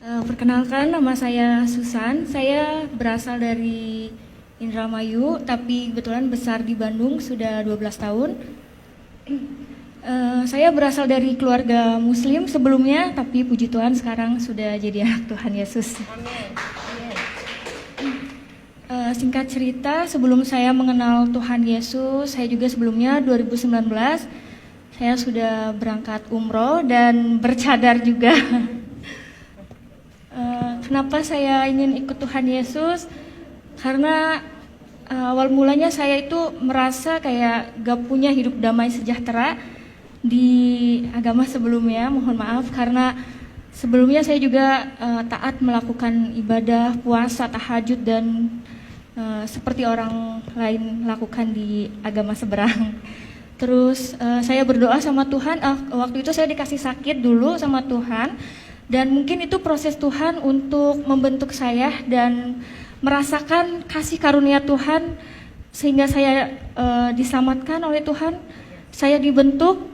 Perkenalkan, nama saya Susan. Saya berasal dari Indramayu, tapi kebetulan besar di Bandung sudah 12 tahun. Saya berasal dari keluarga Muslim sebelumnya, tapi puji Tuhan sekarang sudah jadi anak Tuhan Yesus. Singkat cerita, sebelum saya mengenal Tuhan Yesus, saya juga sebelumnya 2019 saya sudah berangkat umroh dan bercadar juga. Kenapa saya ingin ikut Tuhan Yesus? Karena awal mulanya saya itu merasa kayak gak punya hidup damai sejahtera di agama sebelumnya. Mohon maaf karena sebelumnya saya juga taat melakukan ibadah, puasa, tahajud dan seperti orang lain lakukan di agama seberang. Terus saya berdoa sama Tuhan, waktu itu saya dikasih sakit dulu sama Tuhan. Dan mungkin itu proses Tuhan untuk membentuk saya dan merasakan kasih karunia Tuhan sehingga saya diselamatkan oleh Tuhan. Saya dibentuk,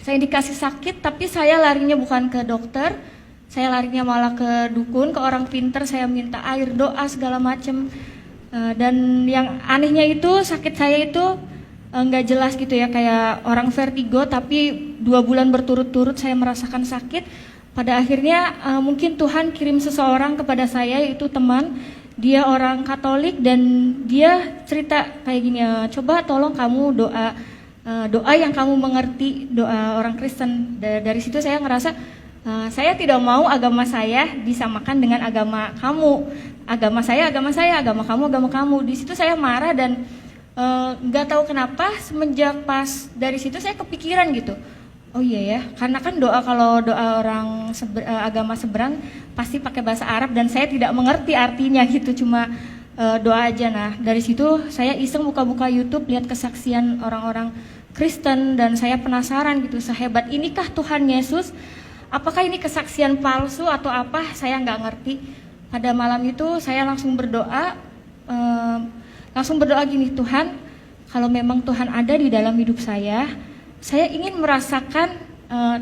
saya dikasih sakit, tapi saya larinya bukan ke dokter, saya larinya malah ke dukun, ke orang pinter. Saya minta air, doa segala macam. Dan yang anehnya itu sakit saya itu nggak jelas gitu ya, kayak orang vertigo, tapi 2 bulan berturut-turut saya merasakan sakit. Pada akhirnya mungkin Tuhan kirim seseorang kepada saya, yaitu teman. Dia orang Katolik dan dia cerita kayak gini, coba tolong kamu doa yang kamu mengerti, doa orang Kristen. Dari situ saya ngerasa saya tidak mau agama saya disamakan dengan agama kamu. Agama saya, agama kamu. Di situ saya marah dan nggak tahu kenapa semenjak pas dari situ saya kepikiran gitu. Oh iya ya, karena kan kalau doa orang agama seberang pasti pakai bahasa Arab dan saya tidak mengerti artinya gitu, cuma doa aja. Nah dari situ saya iseng buka-buka YouTube, lihat kesaksian orang-orang Kristen dan saya penasaran gitu, sehebat inikah Tuhan Yesus? Apakah ini kesaksian palsu atau apa? Saya nggak ngerti. Pada malam itu saya langsung berdoa gini, Tuhan, kalau memang Tuhan ada di dalam hidup saya ingin merasakan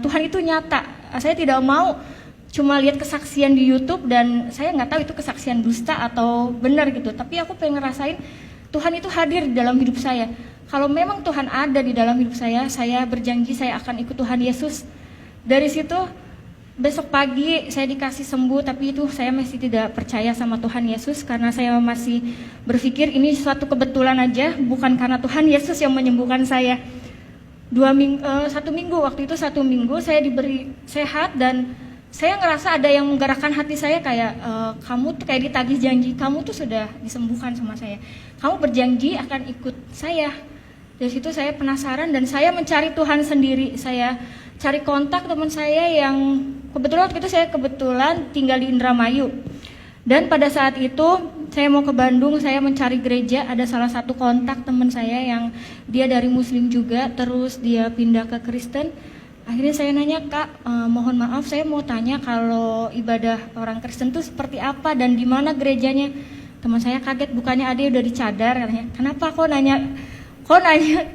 Tuhan itu nyata. Saya tidak mau cuma lihat kesaksian di YouTube dan saya nggak tahu itu kesaksian dusta atau benar gitu. Tapi aku pengen ngerasain Tuhan itu hadir di dalam hidup saya. Kalau memang Tuhan ada di dalam hidup saya berjanji saya akan ikut Tuhan Yesus. Dari situ besok pagi saya dikasih sembuh, tapi itu saya masih tidak percaya sama Tuhan Yesus karena saya masih berpikir ini suatu kebetulan aja, bukan karena Tuhan Yesus yang menyembuhkan saya. 1 minggu, waktu itu 1 minggu saya diberi sehat dan saya ngerasa ada yang menggerakkan hati saya kayak kamu tuh kayak ditagih janji, kamu tuh sudah disembuhkan sama saya, kamu berjanji akan ikut saya. Dari situ saya penasaran dan saya mencari Tuhan sendiri. Saya cari kontak teman saya yang kebetulan waktu itu saya tinggal di Indramayu. Dan pada saat itu saya mau ke Bandung, saya mencari gereja, ada salah satu kontak teman saya yang dia dari Muslim juga, terus dia pindah ke Kristen. Akhirnya saya nanya, Kak, mohon maaf saya mau tanya kalau ibadah orang Kristen itu seperti apa dan di mana gerejanya. Teman saya kaget, bukannya ada udah dicadar, katanya. Kenapa kok nanya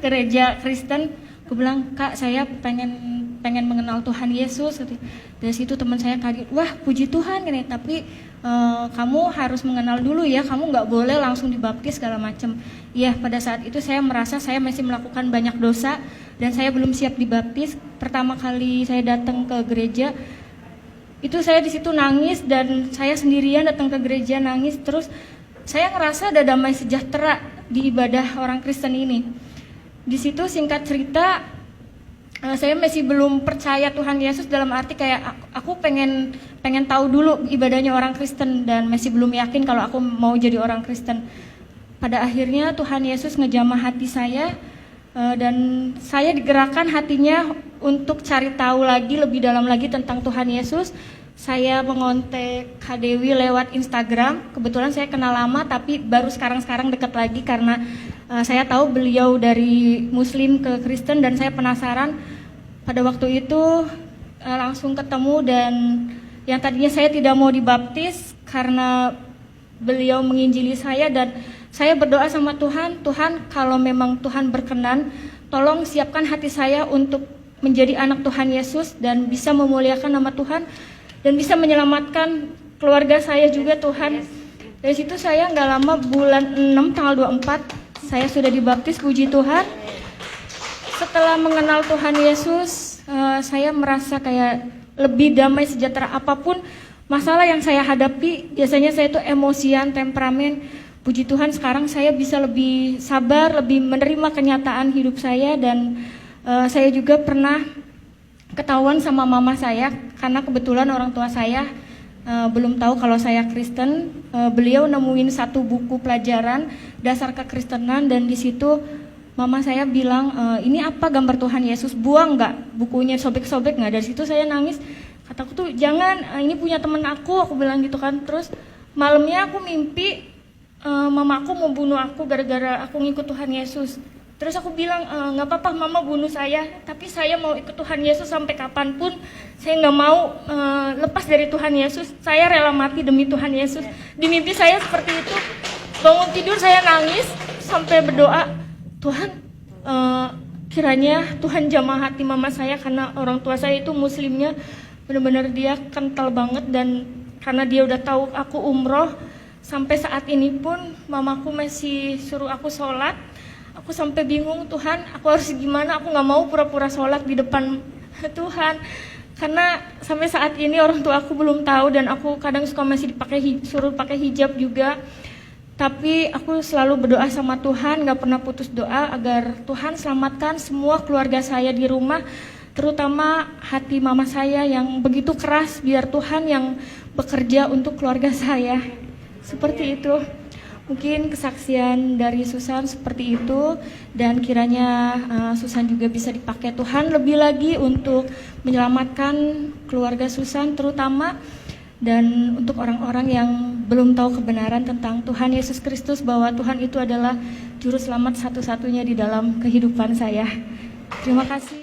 gereja Kristen? Aku bilang, Kak, saya pengen mengenal Tuhan Yesus. Dari situ teman saya kaget, wah puji Tuhan, tapi kamu harus mengenal dulu ya, kamu nggak boleh langsung dibaptis segala macam. Iya, pada saat itu saya merasa saya masih melakukan banyak dosa dan saya belum siap dibaptis. Pertama kali saya datang ke gereja, itu saya di situ nangis dan saya sendirian datang ke gereja nangis. Terus saya ngerasa ada damai sejahtera di ibadah orang Kristen ini. Di situ singkat cerita, saya masih belum percaya Tuhan Yesus dalam arti kayak aku pengen tahu dulu ibadahnya orang Kristen dan masih belum yakin kalau aku mau jadi orang Kristen. Pada akhirnya Tuhan Yesus ngejamah hati saya dan saya digerakkan hatinya untuk cari tahu lagi lebih dalam lagi tentang Tuhan Yesus. Saya mengontak Kak Dewi lewat Instagram. Kebetulan saya kenal lama tapi baru sekarang dekat lagi karena saya tahu beliau dari Muslim ke Kristen dan saya penasaran. Pada waktu itu langsung ketemu dan yang tadinya saya tidak mau dibaptis karena beliau menginjili saya dan saya berdoa sama Tuhan, Tuhan kalau memang Tuhan berkenan, tolong siapkan hati saya untuk menjadi anak Tuhan Yesus dan bisa memuliakan nama Tuhan. dan bisa menyelamatkan keluarga saya juga Tuhan. Dari situ saya nggak lama, bulan 6 tanggal 24 saya sudah dibaptis, puji Tuhan. Setelah mengenal Tuhan Yesus, saya merasa kayak lebih damai, sejahtera. Apapun masalah yang saya hadapi, biasanya saya itu emosian, temperamen. Puji Tuhan sekarang saya bisa lebih sabar, lebih menerima kenyataan hidup saya. Dan saya juga pernah ketahuan sama mama saya, karena kebetulan orang tua saya belum tahu kalau saya Kristen. Beliau nemuin satu buku pelajaran dasar kekristenan, dan di situ mama saya bilang, ini apa, gambar Tuhan Yesus, buang nggak bukunya, sobek-sobek nggak. Dari situ saya nangis, kataku tuh jangan, ini punya temen aku bilang gitu kan. Terus malamnya aku mimpi mama aku mau bunuh aku gara-gara aku ngikut Tuhan Yesus. Terus aku bilang, nggak apa-apa mama bunuh saya, tapi saya mau ikut Tuhan Yesus sampai kapanpun. Saya nggak mau lepas dari Tuhan Yesus, saya rela mati demi Tuhan Yesus. Di mimpi saya seperti itu. Bangun tidur saya nangis sampai berdoa, Tuhan kiranya Tuhan jamah hati mama saya, karena orang tua saya itu muslimnya benar-benar dia kental banget. Dan karena dia udah tahu aku umroh, sampai saat ini pun mamaku masih suruh aku sholat. Aku sampai bingung, Tuhan aku harus gimana, aku gak mau pura-pura sholat di depan Tuhan. Karena sampai saat ini orang tua aku belum tahu, dan aku kadang suka masih suruh pakai hijab juga. Tapi aku selalu berdoa sama Tuhan, gak pernah putus doa agar Tuhan selamatkan semua keluarga saya di rumah, terutama hati mama saya yang begitu keras, biar Tuhan yang bekerja untuk keluarga saya. Seperti itu. Mungkin kesaksian dari Susan seperti itu, dan kiranya Susan juga bisa dipakai Tuhan lebih lagi untuk menyelamatkan keluarga Susan terutama, dan untuk orang-orang yang belum tahu kebenaran tentang Tuhan Yesus Kristus, bahwa Tuhan itu adalah juru selamat satu-satunya di dalam kehidupan saya. Terima kasih.